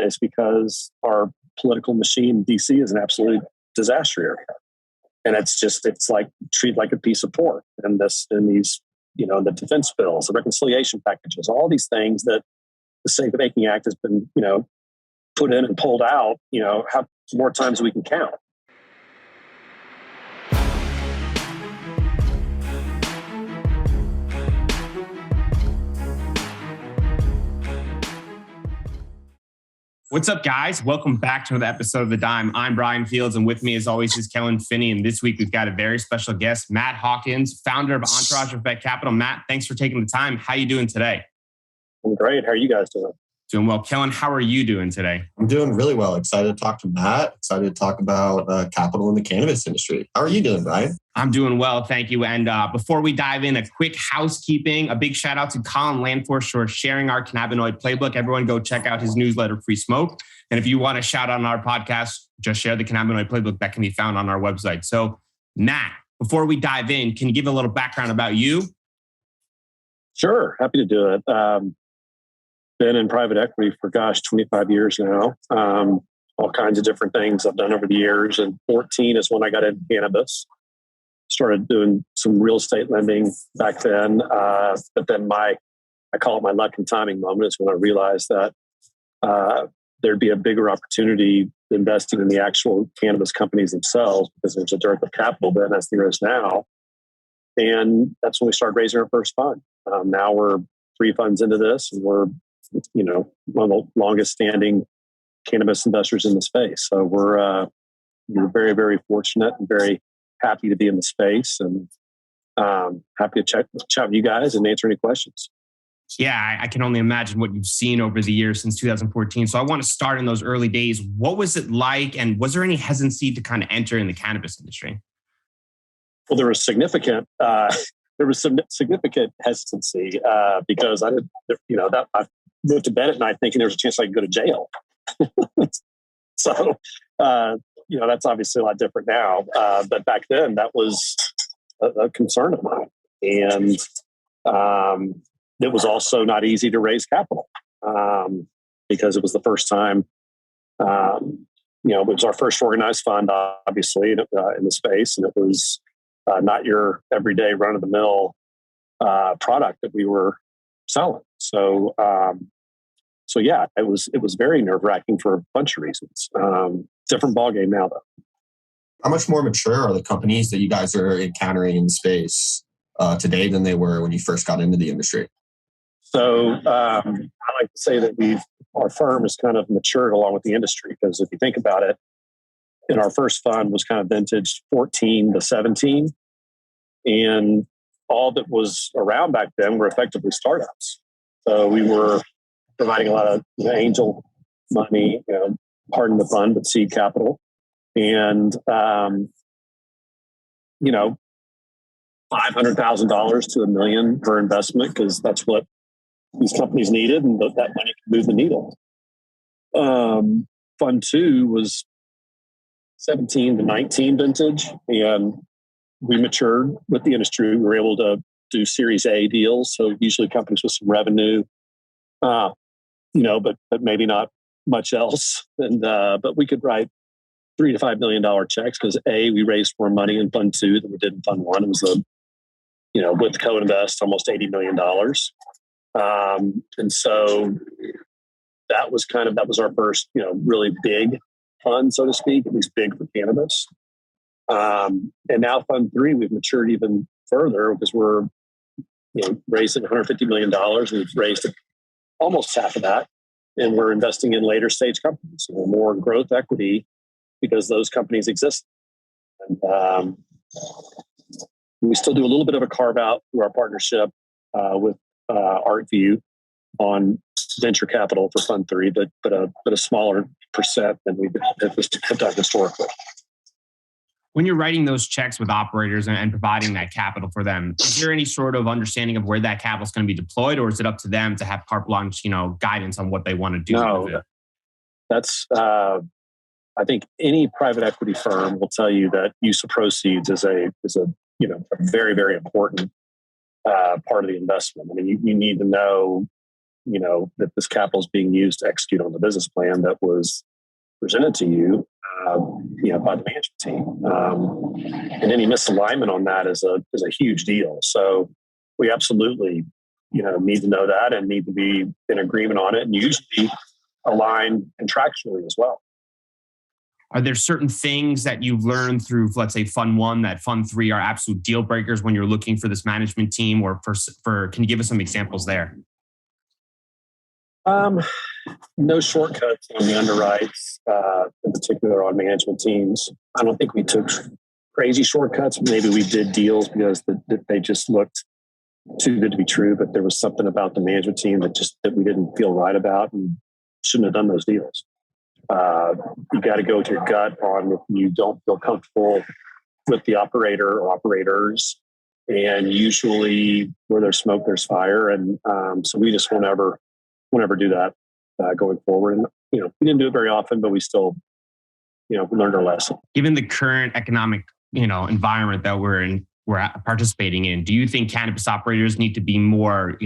is because our political machine in DC is an absolute disaster area. And it's like treated like a piece of pork. And these, the defense bills, the reconciliation packages, all these things that the Safe Banking Act has been, put in and pulled out, how more times we can count. What's up, guys? Welcome back to another episode of The Dime. I'm Brian Fields, and with me, as always, is Kellen Finney. And this week, we've got a very special guest, Matt Hawkins, founder of Entourage Effect Capital. Matt, thanks for taking the time. How are you doing today? I'm great. How are you guys doing? Doing well. Kellen, how are you doing today? I'm doing really well. Excited to talk to Matt. Excited to talk about capital in the cannabis industry. How are you doing, Brian? I'm doing well, thank you. And before we dive in, a quick housekeeping, a big shout out to Colin Landforce for sharing our cannabinoid playbook. Everyone go check out his newsletter, Free Smoke. And if you want to shout out on our podcast, just share the cannabinoid playbook that can be found on our website. So Matt, before we dive in, can you give a little background about you? Sure, happy to do it. Been in private equity for, 25 years now. All kinds of different things I've done over the years. And 14 is when I got into cannabis. Started doing some real estate lending back then. But then I call it my luck and timing moment is when I realized that there'd be a bigger opportunity investing in the actual cannabis companies themselves because there's a dearth of capital then as there is now. And that's when we started raising our first fund. Now we're 3 funds into this, and we're one of the longest standing cannabis investors in the space. So we're very, very fortunate and very happy to be in the space, and happy to chat with you guys and answer any questions. Yeah, I can only imagine what you've seen over the years since 2014. So I want to start in those early days. What was it like? And was there any hesitancy to kind of enter in the cannabis industry? Well, there was significant hesitancy because I didn't, I moved to bed at night thinking there's a chance I could go to jail. So, that's obviously a lot different now. But back then that was a concern of mine. And it was also not easy to raise capital because it was the first time, it was our first organized fund, obviously, in the space. And it was not your everyday run-of-the-mill product that we were selling. So yeah, it was very nerve-wracking for a bunch of reasons. Different ballgame now, though. How much more mature are the companies that you guys are encountering in the space today than they were when you first got into the industry? So I like to say that our firm has kind of matured along with the industry, because if you think about it, in our first fund was kind of vintage 14 to 17, and all that was around back then were effectively startups. So we were providing a lot of angel money, pardon the fund, but seed capital. And, $500,000 to $1 million per investment, because that's what these companies needed, and that money could move the needle. Fund 2 was 17 to 19 vintage, and we matured with the industry. We were able to do Series A deals, so usually companies with some revenue, but maybe not much else. And but we could write $3 to $5 million checks because we raised more money in Fund 2 than we did in Fund 1. It was with co-invest almost $80 million, and so that was our first really big fund, so to speak, at least big for cannabis. And now Fund 3, we've matured even further because we're raising $150 million. We've raised almost half of that, and we're investing in later stage companies, more growth equity, because those companies exist. And we still do a little bit of a carve out through our partnership with ArtView on venture capital for Fund 3, but a smaller percent than we have done historically. When you're writing those checks with operators and providing that capital for them, is there any sort of understanding of where that capital is going to be deployed, or is it up to them to have carte blanche, guidance on what they want to do? No, that's. I think any private equity firm will tell you that use of proceeds is a very, very important part of the investment. I mean, you need to know that this capital is being used to execute on the business plan that was presented to you, by the management team. And any misalignment on that is a huge deal. So we absolutely, need to know that and need to be in agreement on it, and usually align contractually as well. Are there certain things that you've learned through, let's say, Fund 1 that Fund 3 are absolute deal breakers when you're looking for this management team, or can you give us some examples there? No shortcuts on the underwrites, in particular on management teams. I don't think we took crazy shortcuts. Maybe we did deals because they just looked too good to be true, but there was something about the management team that we didn't feel right about and shouldn't have done those deals. You got to go with your gut on if you don't feel comfortable with the operator or operators. And usually where there's smoke, there's fire. And so we just won't ever do that going forward. And, we didn't do it very often, but we still, we learned our lesson. Given the current economic, environment that we're participating in, do you think cannabis operators need to be more,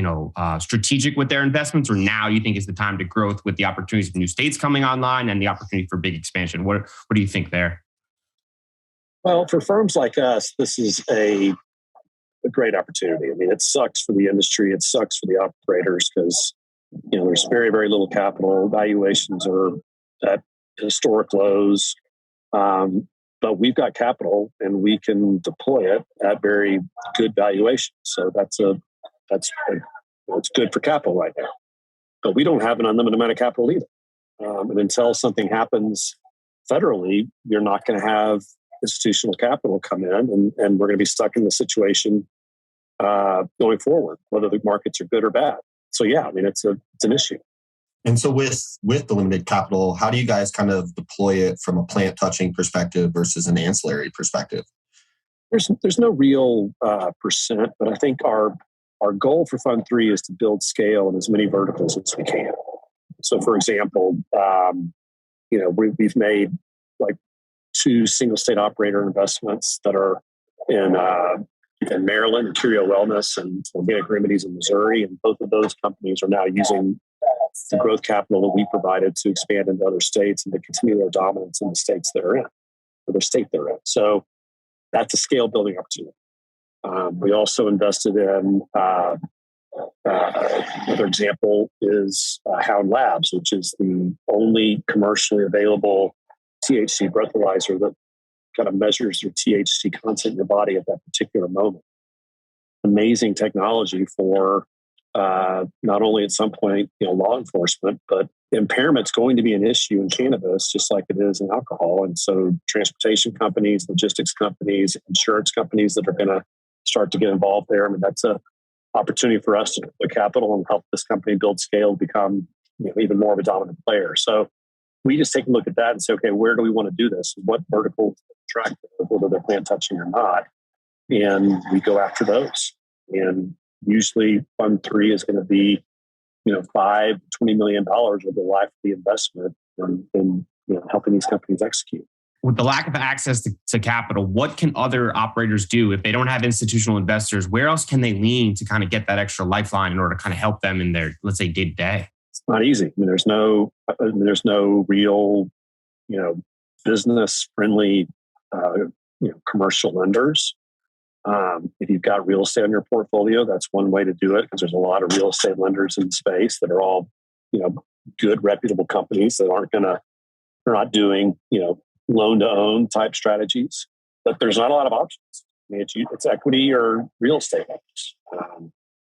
strategic with their investments, or now you think is the time to growth with the opportunities of new states coming online and the opportunity for big expansion? What do you think there? Well, for firms like us, this is a great opportunity. I mean, it sucks for the industry. It sucks for the operators because, there's very, very little capital. Valuations are at historic lows. But we've got capital and we can deploy it at very good valuations. So it's good for capital right now. But we don't have an unlimited amount of capital either. And until something happens federally, you're not going to have institutional capital come in, and we're going to be stuck in the situation going forward, whether the markets are good or bad. So yeah, I mean, it's an issue. And so with the limited capital, how do you guys kind of deploy it from a plant touching perspective versus an ancillary perspective? There's no real percent, but I think our goal for Fund 3 is to build scale in as many verticals as we can. So for example, we've made like 2 single state operator investments that are in Maryland, and Curio Wellness and Organic Remedies in Missouri. And both of those companies are now using the growth capital that we provided to expand into other states and to continue their dominance in the states they're in, or the state they're in. So that's a scale building opportunity. We also invested in, another example is Hound Labs, which is the only commercially available THC breathalyzer that kind of measures your THC content in your body at that particular moment. Amazing technology for not only at some point, law enforcement, but impairment's going to be an issue in cannabis, just like it is in alcohol. And so transportation companies, logistics companies, insurance companies that are going to start to get involved there. I mean, that's an opportunity for us to deploy capital and help this company build scale, become even more of a dominant player. So we just take a look at that and say, okay, where do we want to do this? What verticals attract, whether they're plant touching or not? And we go after those. And usually Fund 3 is going to be, $5 to $20 million over the life of the investment and helping these companies execute. With the lack of access to capital, what can other operators do if they don't have institutional investors? Where else can they lean to kind of get that extra lifeline in order to kind of help them in their, let's say, day to day? It's not easy. I mean, there's no real, business friendly, commercial lenders. If you've got real estate in your portfolio, that's one way to do it, because there's a lot of real estate lenders in the space that are all, good, reputable companies that they're not doing, loan to own type strategies. But there's not a lot of options. I mean, it's equity or real estate loans.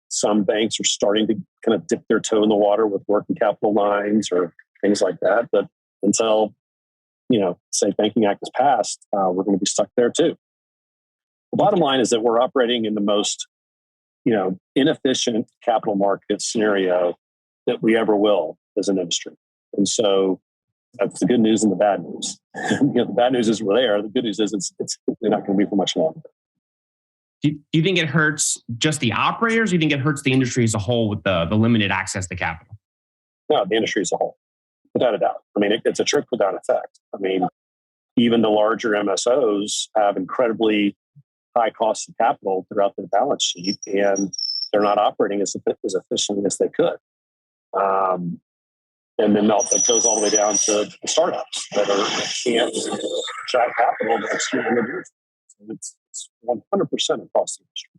Some banks are starting to kind of dip their toe in the water with working capital lines or things like that. But until, SAFE Banking Act is passed, we're going to be stuck there too. The bottom line is that we're operating in the most, inefficient capital market scenario that we ever will as an industry. And so that's the good news and the bad news. The bad news is we're there. The good news is it's not going to be for much longer. Do you think it hurts just the operators? Or do you think it hurts the industry as a whole with the limited access to capital? No, the industry as a whole, without a doubt. I mean, it's a trickle down effect. I mean, even the larger MSOs have incredibly high costs of capital throughout their balance sheet, and they're not operating as efficiently as they could. And then that goes all the way down to the startups that can't attract capital to execute on the deal. So it's 100% across the industry.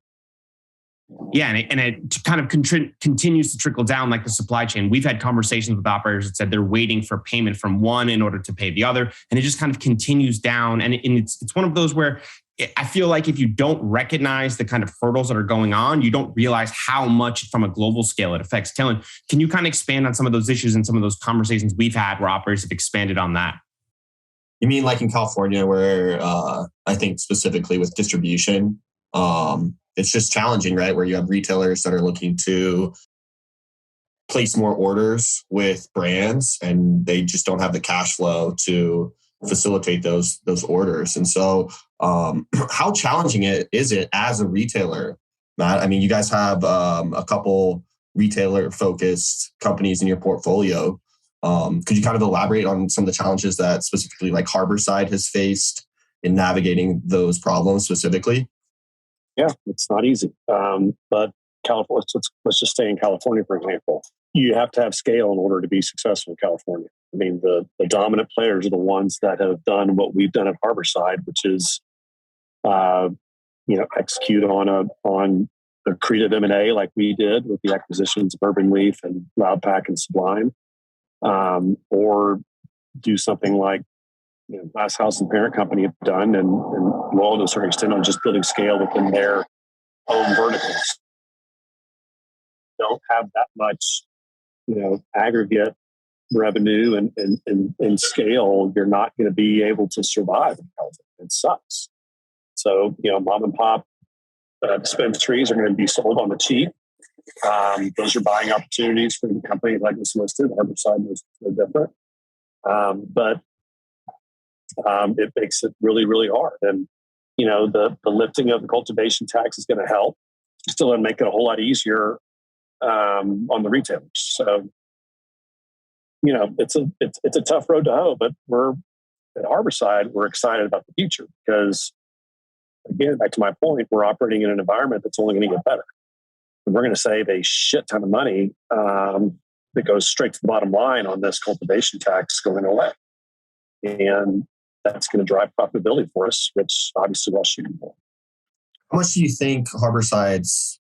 Yeah, and it kind of continues to trickle down like the supply chain. We've had conversations with operators that said they're waiting for payment from one in order to pay the other, and it just kind of continues down. And it's one of those where I feel like if you don't recognize the kind of hurdles that are going on, you don't realize how much from a global scale it affects. Kellen, can you kind of expand on some of those issues and some of those conversations we've had where operators have expanded on that? You mean like in California where I think specifically with distribution, it's just challenging, right? Where you have retailers that are looking to place more orders with brands and they just don't have the cash flow to facilitate those orders. And so how challenging is it as a retailer, Matt? I mean, you guys have a couple retailer-focused companies in your portfolio. Could you kind of elaborate on some of the challenges that specifically like Harborside has faced in navigating those problems specifically? Yeah, it's not easy. But California, let's just stay in California, for example. You have to have scale in order to be successful in California. I mean, the dominant players are the ones that have done what we've done at Harborside, which is, execute on accretive M&A like we did with the acquisitions of Urban Leaf and Loudpack and Sublime, or do something like Glass House and Parent Company have done, and well, to a certain extent, on just building scale within their own verticals. Don't have that much, aggregate revenue and scale. You're not going to be able to survive in California. It sucks. So, mom and pop dispensaries are going to be sold on the cheap. Those are buying opportunities for the company like this listed. Harborside was no different. But it makes it really, really hard. And, the lifting of the cultivation tax is going to help. Still going to make it a whole lot easier on the retailers. So, it's a tough road to hoe, but we're at Harborside, we're excited about the future because, again, back to my point, we're operating in an environment that's only going to get better. And we're going to save a shit ton of money that goes straight to the bottom line on this cultivation tax going away. And that's going to drive profitability for us, which obviously we're all shooting for. How much do you think Harborside's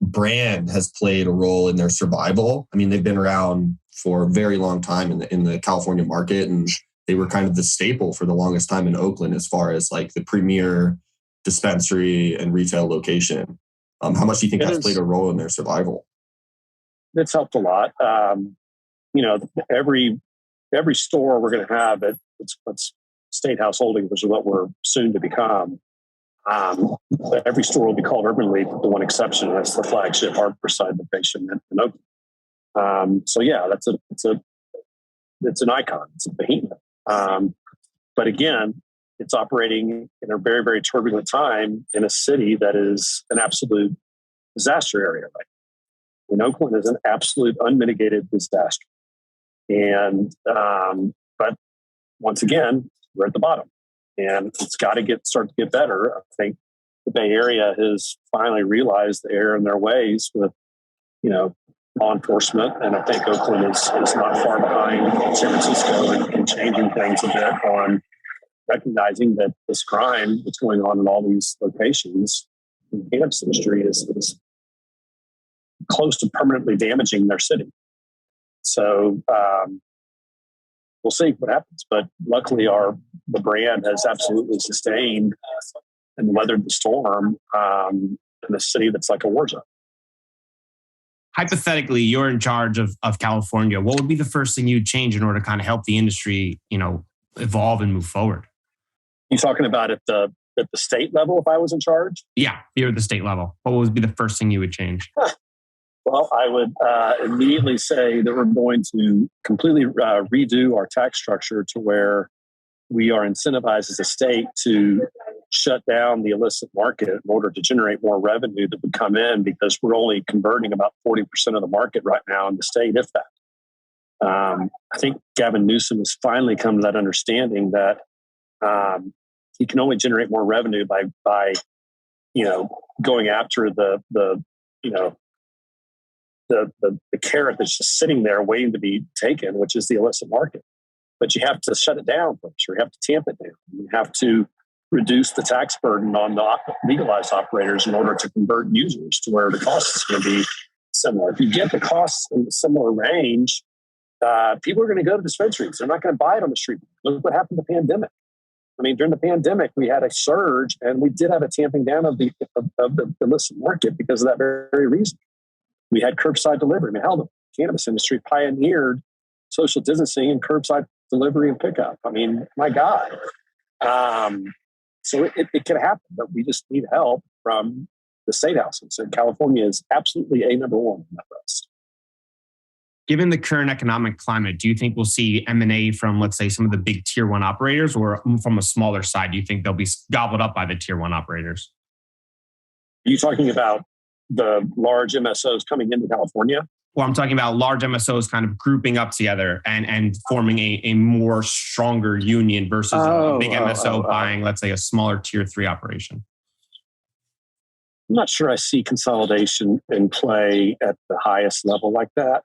brand has played a role in their survival? I mean, they've been around for a very long time in the California market, and they were kind of the staple for the longest time in Oakland as far as like the premier dispensary and retail location. How much do you think that's played a role in their survival? It's helped a lot. Every store we're going to have at State House Holdings, which is what we're soon to become. Every store will be called Urban Leaf, with the one exception, and that's the flagship Harborside location in Oakland. So yeah, it's an icon. It's a behemoth. But again, it's operating in a very, very turbulent time in a city that is an absolute disaster area right now. And Oakland is an absolute unmitigated disaster. And but once again, we're at the bottom, and it's got to start to get better. I think the Bay Area has finally realized the error in their ways with, law enforcement, and I think Oakland is not far behind San Francisco in changing things a bit on recognizing that this crime that's going on in all these locations in the cannabis industry is close to permanently damaging their city. So we'll see what happens. But luckily, the brand has absolutely sustained and weathered the storm in a city that's like a war zone. Hypothetically, you're in charge of California. What would be the first thing you'd change in order to kind of help the industry, evolve and move forward? You talking about at the state level if I was in charge? Yeah, you're at the state level. What would be the first thing you would change? Well, I would immediately say that we're going to completely redo our tax structure to where we are incentivized as a state to shut down the illicit market in order to generate more revenue that would come in, because we're only converting about 40% of the market right now in the state, if that. I think Gavin Newsom has finally come to that understanding that he can only generate more revenue by going after the the carrot that's just sitting there waiting to be taken, which is the illicit market. But you have to shut it down first. You have to tamp it down. You have to reduce the tax burden on the legalized operators in order to convert users to where the cost is going to be similar. If you get the costs in a similar range, people are going to go to dispensaries. They're not going to buy it on the street. Look what happened to the pandemic. I mean, during the pandemic, we had a surge, and we did have a tamping down of the illicit market because of that very reason. We had curbside delivery. I mean, hell, the cannabis industry pioneered social distancing and curbside delivery and pickup. I mean, my God. So it can happen, but we just need help from the state houses. And California is absolutely number one on that list. Given the current economic climate, do you think we'll see M&A from, let's say, some of the big tier one operators, or from a smaller side, do you think they'll be gobbled up by the tier one operators? Are you talking about the large MSOs coming into California? Well, I'm talking about large MSOs kind of grouping up together and forming a more stronger union versus a big MSO buying, let's say, a smaller tier 3 operation. I'm not sure I see consolidation in play at the highest level like that.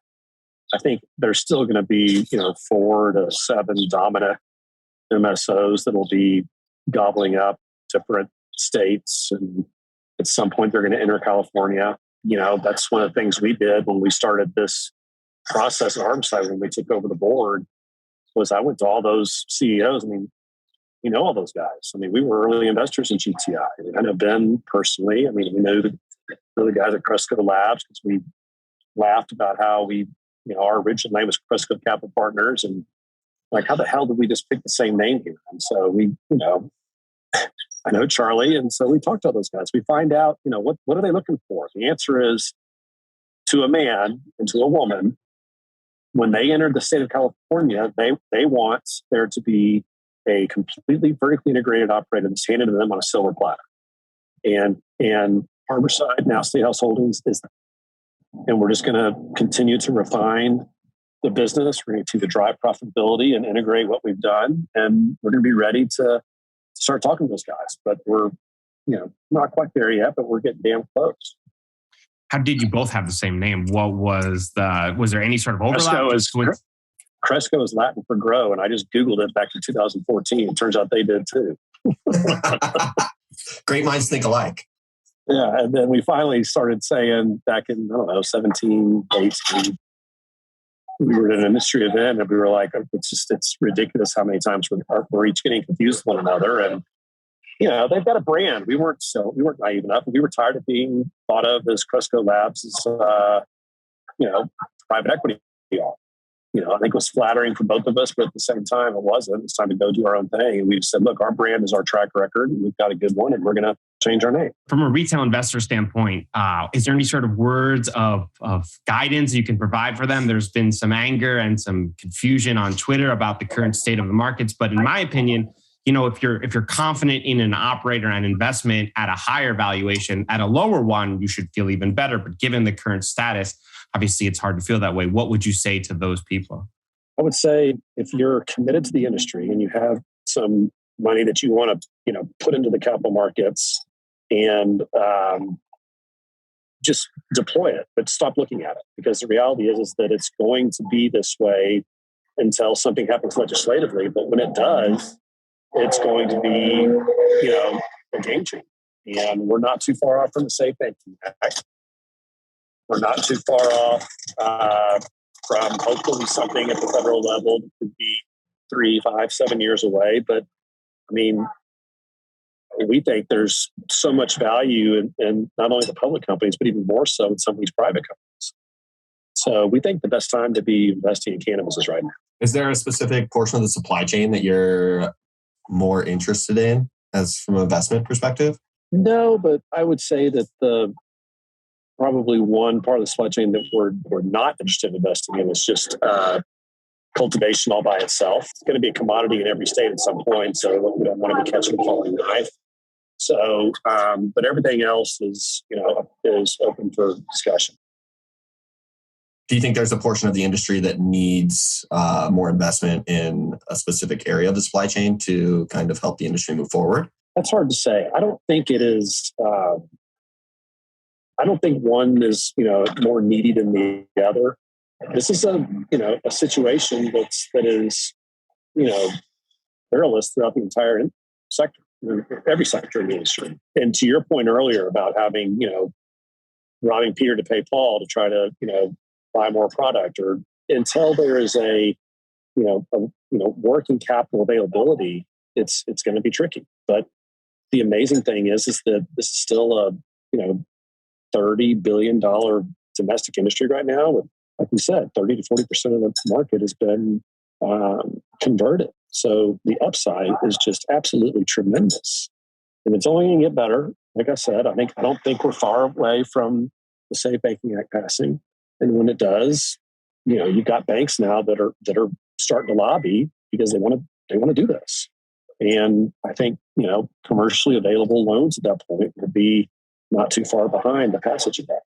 I think there's still going to be, 4 to 7 dominant MSOs that will be gobbling up different states. And at some point, they're going to enter California. That's one of the things we did when we started this process at Harborside when we took over the board, was I went to all those CEOs. I mean, all those guys. I mean, we were early investors in GTI. I know Ben personally. I mean, we know the guys at Cresco Labs because we laughed about how our original name was Cresco Capital Partners, and like, how the hell did we just pick the same name here? And so we, I know Charlie, and so we talked to all those guys. We find out, what are they looking for? The answer is, to a man and to a woman, when they enter the state of California, they want there to be a completely vertically integrated operator that's handed to them on a silver platter. And Harborside, now State House Holdings, is that. And we're just going to continue to refine the business. We're going to drive profitability and integrate what we've done. And we're going to be ready to start talking to those guys. But we're, not quite there yet, but we're getting damn close. How did you both have the same name? What was there any sort of overlap? Cresco is Latin for grow. And I just Googled it back in 2014. It turns out they did too. Great minds think alike. Yeah, and then we finally started saying back in, 17, 18, we were at an industry event and we were like, it's ridiculous how many times we're each getting confused with one another. And, they've got a brand. We weren't naive enough. We were tired of being thought of as Cresco Labs as, private equity. I think it was flattering for both of us, but at the same time, it wasn't. It's time to go do our own thing. And we just said, look, our brand is our track record. And we've got a good one, and we're going to change our name. From a retail investor standpoint, is there any sort of words of guidance you can provide for them? There's been some anger and some confusion on Twitter about the current state of the markets. But in my opinion, if you're confident in an operator and investment at a higher valuation, at a lower one, you should feel even better. But given the current status, obviously, it's hard to feel that way. What would you say to those people? I would say if you're committed to the industry and you have some money that you want to, put into the capital markets and just deploy it, but stop looking at it, because the reality is that it's going to be this way until something happens legislatively. But when it does, it's going to be, a game changer. And we're not too far off from the SAFE Banking Act. We're not too far off from hopefully something at the federal level that could be 3, 5, 7 years away. But I mean, we think there's so much value in not only the public companies, but even more so in some of these private companies. So we think the best time to be investing in cannabis is right now. Is there a specific portion of the supply chain that you're more interested in as from an investment perspective? No, but I would say that probably one part of the supply chain that we're not interested in investing in is just cultivation all by itself. It's going to be a commodity in every state at some point, so we don't want to be catching a falling knife. So, but everything else is open for discussion. Do you think there's a portion of the industry that needs more investment in a specific area of the supply chain to kind of help the industry move forward? That's hard to say. I don't think it is. I don't think one is, more needy than the other. This is a situation that is, perilous throughout the entire sector, every sector in the industry. And to your point earlier about having, robbing Peter to pay Paul to try to, buy more product, or until there is a working capital availability, it's going to be tricky. But the amazing thing is that this is still a, $30 billion domestic industry right now. With, like we said, 30 to 40% of the market has been converted. So the upside is just absolutely tremendous. And it's only going to get better. Like I said, I don't think we're far away from the Safe Banking Act passing. And when it does, you've got banks now that are starting to lobby because they want to do this. And I think, commercially available loans at that point will be not too far behind the passage of that.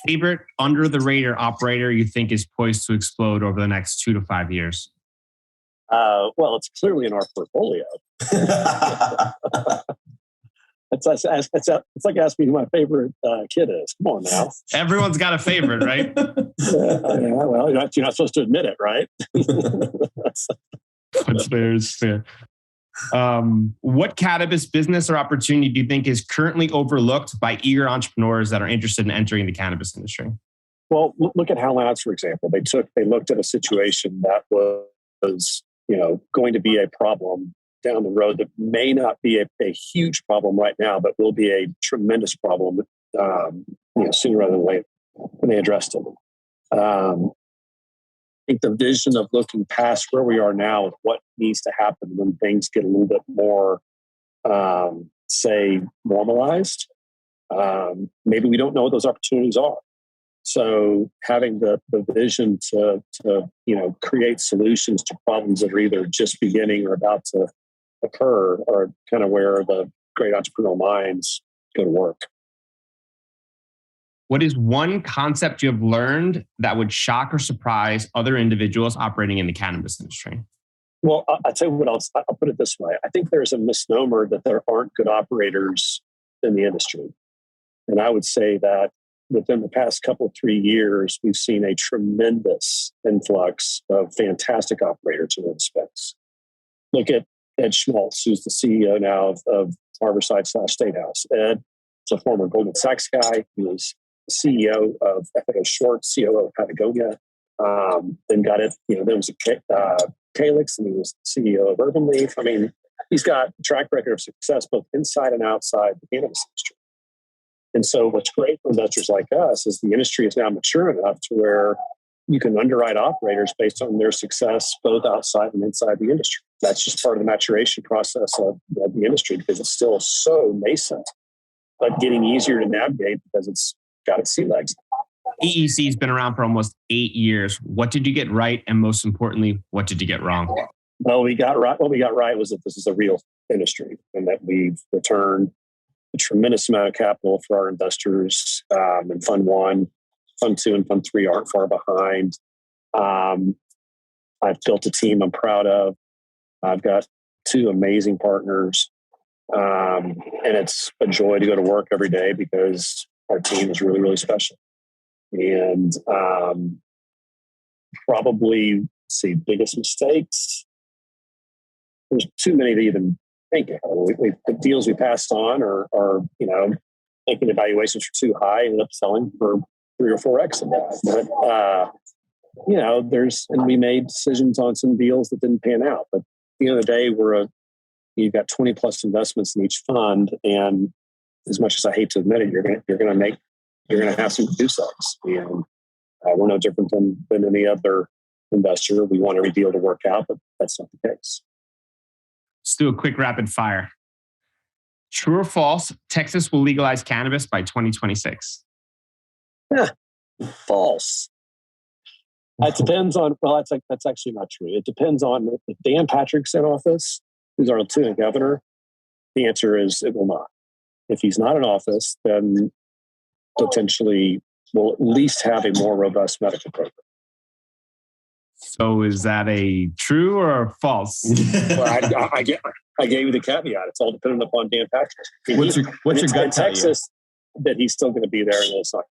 Favorite under the radar operator you think is poised to explode over the next 2 to 5 years? Well, it's clearly in our portfolio. It's like asking me who my favorite kid is. Come on now. Everyone's got a favorite, right? Well, you're not supposed to admit it, right? That's fair. It's fair. What cannabis business or opportunity do you think is currently overlooked by eager entrepreneurs that are interested in entering the cannabis industry? Well, look at Hal Labs, for example. They looked at a situation that was going to be a problem down the road that may not be a huge problem right now, but will be a tremendous problem sooner rather than later when they addressed it. I think the vision of looking past where we are now with what needs to happen when things get a little bit more, say, normalized. Maybe we don't know what those opportunities are. So having the vision to create solutions to problems that are either just beginning or about to occur are kind of where the great entrepreneurial minds go to work. What is one concept you have learned that would shock or surprise other individuals operating in the cannabis industry? Well, I'll tell you what else. I'll put it this way. I think there's a misnomer that there aren't good operators in the industry. And I would say that within the past 3 years, we've seen a tremendous influx of fantastic operators in the space. Look at Ed Schmaltz, who's the CEO now of Harborside / Statehouse. Ed is a former Goldman Sachs guy. He was CEO of FAO Schwartz, COO of Patagonia. Then got it. There was Calyx, and he was CEO of Urban Leaf. I mean, he's got a track record of success both inside and outside the cannabis industry. And so what's great for investors like us is the industry is now mature enough to where you can underwrite operators based on their success both outside and inside the industry. That's just part of the maturation process of the industry because it's still so nascent, but getting easier to navigate because it's got its sea legs. EEC has been around for almost 8 years. What did you get right? And most importantly, what did you get wrong? Well, what we got right was that this is a real industry and that we've returned a tremendous amount of capital for our investors in Fund 1. Fund 2 and Fund 3 aren't far behind. I've built a team I'm proud of. I've got 2 amazing partners. And it's a joy to go to work every day because our team is really, really special. And probably, biggest mistakes. There's too many to even think of. The deals we passed on are thinking evaluations are too high, ended up selling for 3 or 4x of that. But we made decisions on some deals that didn't pan out. But at the end of the day, you've got 20 plus investments in each fund, and as much as I hate to admit it, you're going to have some do-sells. And we're no different than any other investor. We want every deal to work out, but that's not the case. Let's do a quick rapid fire. True or false, Texas will legalize cannabis by 2026? False. It depends on, that's actually not true. It depends on if Dan Patrick's in office, who's our lieutenant governor. The answer is it will not. If he's not in office, then potentially we'll at least have a more robust medical program. So is that a true or false? Well, I gave you the caveat. It's all dependent upon Dan Patrick. What's your gut tell you? that he's still going to be there. And it's not.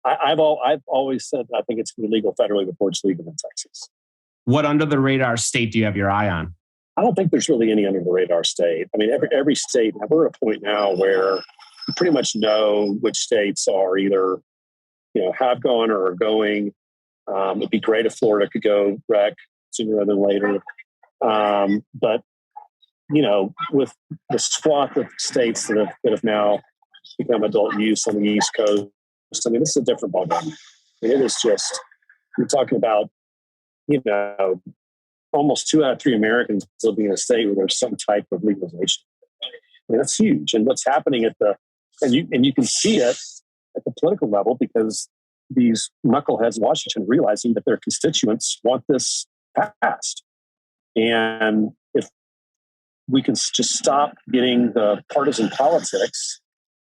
I've always said that I think it's going to be legal federally before it's legal in Texas. What under the radar state do you have your eye on? I don't think there's really any under the radar state. I mean, every state, we're at a point now where you pretty much know which states are either, have gone or are going. It'd be great if Florida could go rec sooner rather than later. But, with the swath of states that have now become adult use on the East Coast, I mean, this is a different ballgame. It is just, you're talking about, almost 2 out of 3 Americans living in a state where there's some type of legalization. I mean, that's huge. And what's happening and you can see it at the political level because these knuckleheads in Washington are realizing that their constituents want this passed. And if we can just stop getting the partisan politics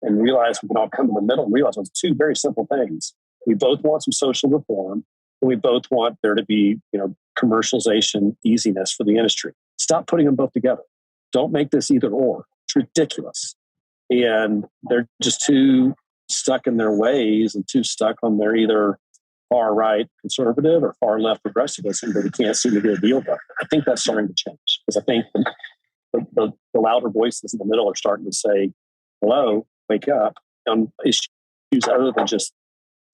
and realize we can all come to the middle and realize it's 2 very simple things. We both want some social reform, and we both want there to be, commercialization easiness for the industry. Stop putting them both together. Don't make this either or. It's ridiculous. And they're just too stuck in their ways and too stuck on their either far right conservative or far left progressivism that we can't seem to get a deal done. I think that's starting to change because I think the louder voices in the middle are starting to say, hello, wake up on issues other than just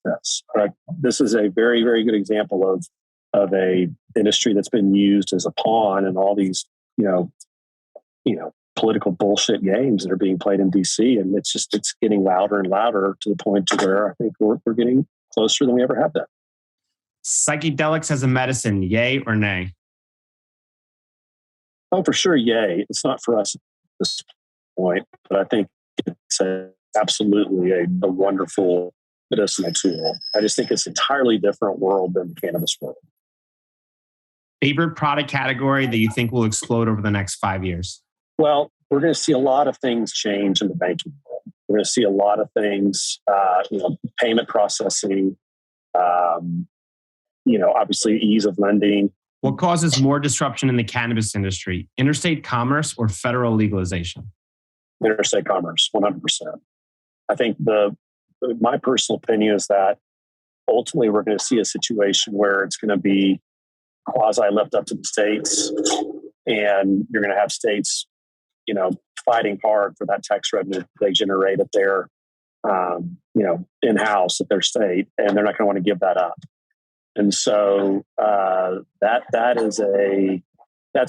this. But this is a very, very good example of a industry that's been used as a pawn in all these, political bullshit games that are being played in DC. And it's getting louder and louder to the point to where I think we're getting closer than we ever have been. Psychedelics as a medicine, yay or nay? Oh, for sure, yay. It's not for us at this point, but I think it's absolutely a wonderful medicinal tool. I just think it's an entirely different world than the cannabis world. Favorite product category that you think will explode over the next 5 years? Well, we're going to see a lot of things change in the banking world. We're going to see a lot of things, payment processing, obviously ease of lending. What causes more disruption in the cannabis industry, interstate commerce or federal legalization? Interstate commerce, 100%. I think my personal opinion is that ultimately we're going to see a situation where it's going to be quasi left up to the states, and you're going to have states, fighting hard for that tax revenue they generate at their, in-house at their state, and they're not going to want to give that up. And so that's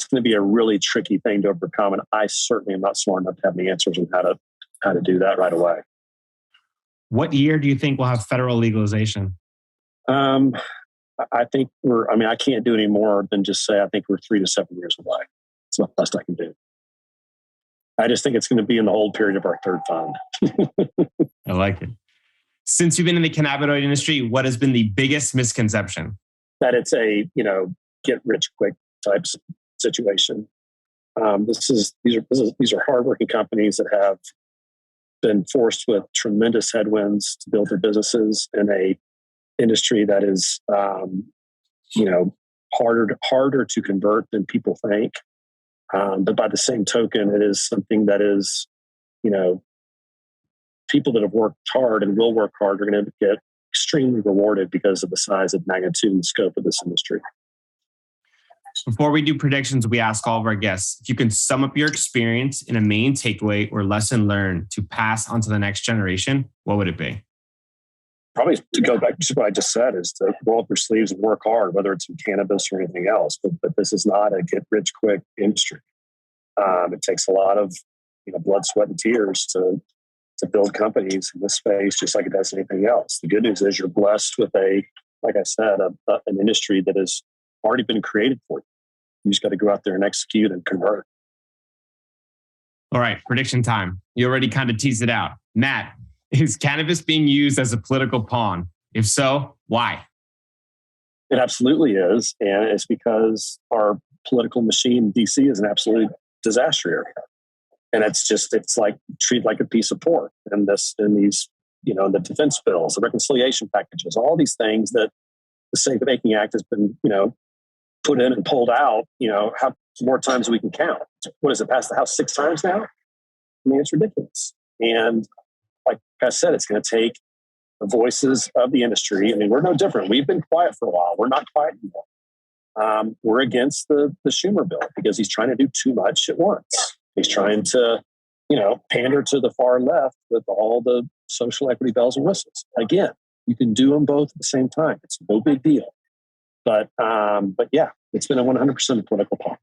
going to be a really tricky thing to overcome. And I certainly am not smart enough to have the answers on how to do that right away. What year do you think we'll have federal legalization? I think I can't do any more than just say I think we're 3 to 7 years away. It's the best I can do. I just think it's going to be in the hold period of our third fund. I like it. Since you've been in the cannabinoid industry, what has been the biggest misconception? That it's a, get rich quick type situation. These are hardworking companies that have been forced with tremendous headwinds to build their businesses in a industry that is, harder to convert than people think. But by the same token, it is something that is, people that have worked hard and will work hard are going to get extremely rewarded because of the size and magnitude and scope of this industry. Before we do predictions, we ask all of our guests, if you can sum up your experience in a main takeaway or lesson learned to pass on to the next generation, what would it be? Probably to go back to what I just said is to roll up your sleeves and work hard, whether it's in cannabis or anything else. But this is not a get rich quick industry. It takes a lot of blood, sweat, and tears to build companies in this space, just like it does anything else. The good news is you're blessed with an industry that has already been created for you. You just got to go out there and execute and convert. All right, prediction time. You already kind of teased it out. Matt, is cannabis being used as a political pawn? If so, why? It absolutely is. And it's because our political machine in DC is an absolute disaster area. And it's like treated like a piece of pork. And these, the defense bills, the reconciliation packages, all these things that the Safe Banking Act has been, put in and pulled out, how more times we can count. What has it passed the House 6 times now? I mean, it's ridiculous. And like I said, it's going to take the voices of the industry. I mean, we're no different. We've been quiet for a while. We're not quiet anymore. We're against the Schumer bill because he's trying to do too much at once. He's trying to, pander to the far left with all the social equity bells and whistles. Again, you can do them both at the same time. It's no big deal. But yeah, it's been a 100% political pawn.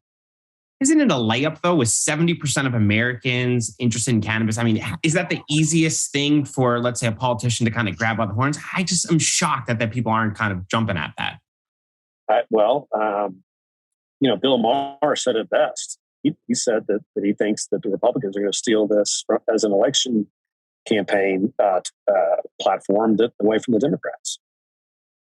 Isn't it a layup, though, with 70% of Americans interested in cannabis? I mean, is that the easiest thing for, let's say, a politician to kind of grab by the horns? I just am shocked that people aren't kind of jumping at that. Bill Maher said it best. He said that he thinks that the Republicans are going to steal this as an election campaign platform away from the Democrats.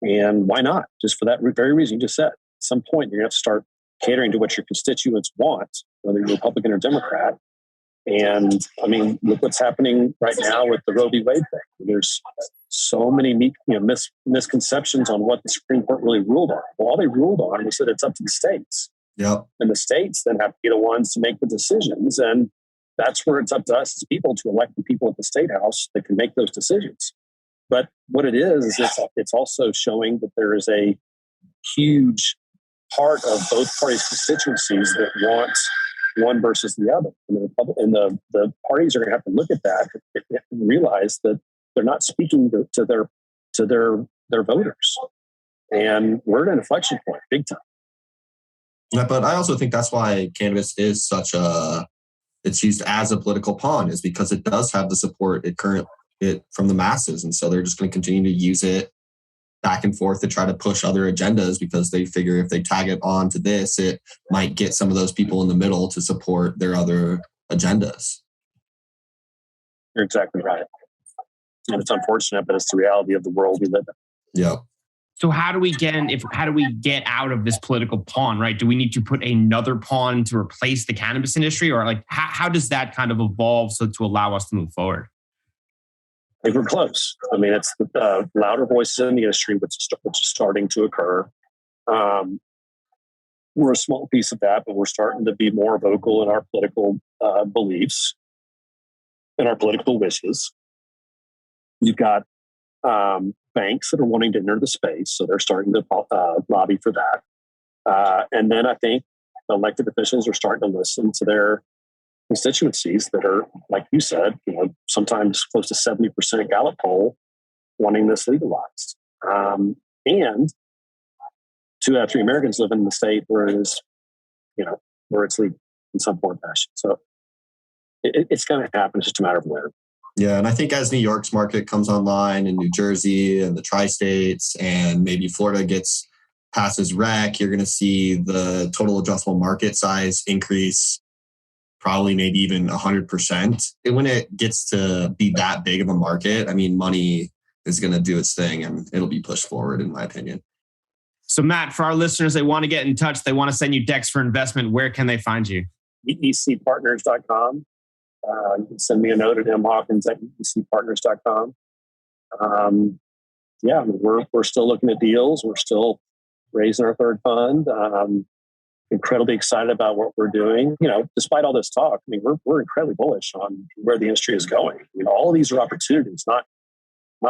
And why not? Just for that very reason you just said. At some point, you're going to have to start catering to what your constituents want, whether you're Republican or Democrat. And I mean, look what's happening right now with the Roe v. Wade thing. There's so many misconceptions on what the Supreme Court really ruled on. Well, all they ruled on was that it's up to the states. Yep. And the states then have to be the ones to make the decisions. And that's where it's up to us as people to elect the people at the state house that can make those decisions. But what it is it's also showing that there is a huge part of both parties' constituencies that want one versus the other. And the parties are going to have to look at that and realize that they're not speaking to their voters. And we're at an inflection point, big time. Yeah, but I also think that's why cannabis is it's used as a political pawn, is because it does have the support from the masses. And so they're just going to continue to use it back and forth to try to push other agendas, because they figure if they tag it on to this, it might get some of those people in the middle to support their other agendas. You're exactly right. And it's unfortunate, but it's the reality of the world we live in. Yeah. So how do we get out of this political pawn, right? Do we need to put another pawn to replace the cannabis industry, or how does that kind of evolve to allow us to move forward? I think we're close. I mean, it's the louder voices in the industry, which is starting to occur. We're a small piece of that, but we're starting to be more vocal in our political beliefs and our political wishes. You've got banks that are wanting to enter the space, so they're starting to lobby for that. And then I think elected officials are starting to listen to their constituencies that are, like you said, sometimes close to 70% Gallup poll wanting this legalized. And 2 out of 3 Americans live in the state where it's legal in some form or fashion. So it's going to happen. It's just a matter of when. Yeah, and I think as New York's market comes online, and New Jersey and the tri-states, and maybe Florida passes rec, you're going to see the total addressable market size increase probably maybe even 100%. And when it gets to be that big of a market, I mean, money is going to do its thing and it'll be pushed forward, in my opinion. So Matt, for our listeners, they want to get in touch, they want to send you decks for investment, where can they find you? ecpartners.com. You can send me a note at Hawkins at ecpartners.com. We're still looking at deals. We're still raising our third fund. Incredibly excited about what we're doing. Despite all this talk, I mean, we're incredibly bullish on where the industry is going. I mean, all of these are opportunities, not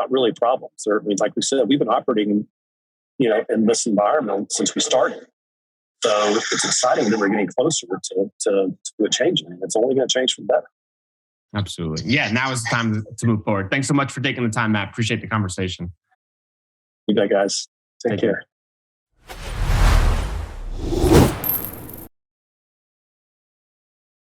really problems. Like we said, we've been operating, in this environment since we started. So it's exciting that we're getting closer to a change. And it's only going to change for the better. Absolutely. Yeah, now is the time to move forward. Thanks so much for taking the time, Matt. Appreciate the conversation. You bet, guys. Take care.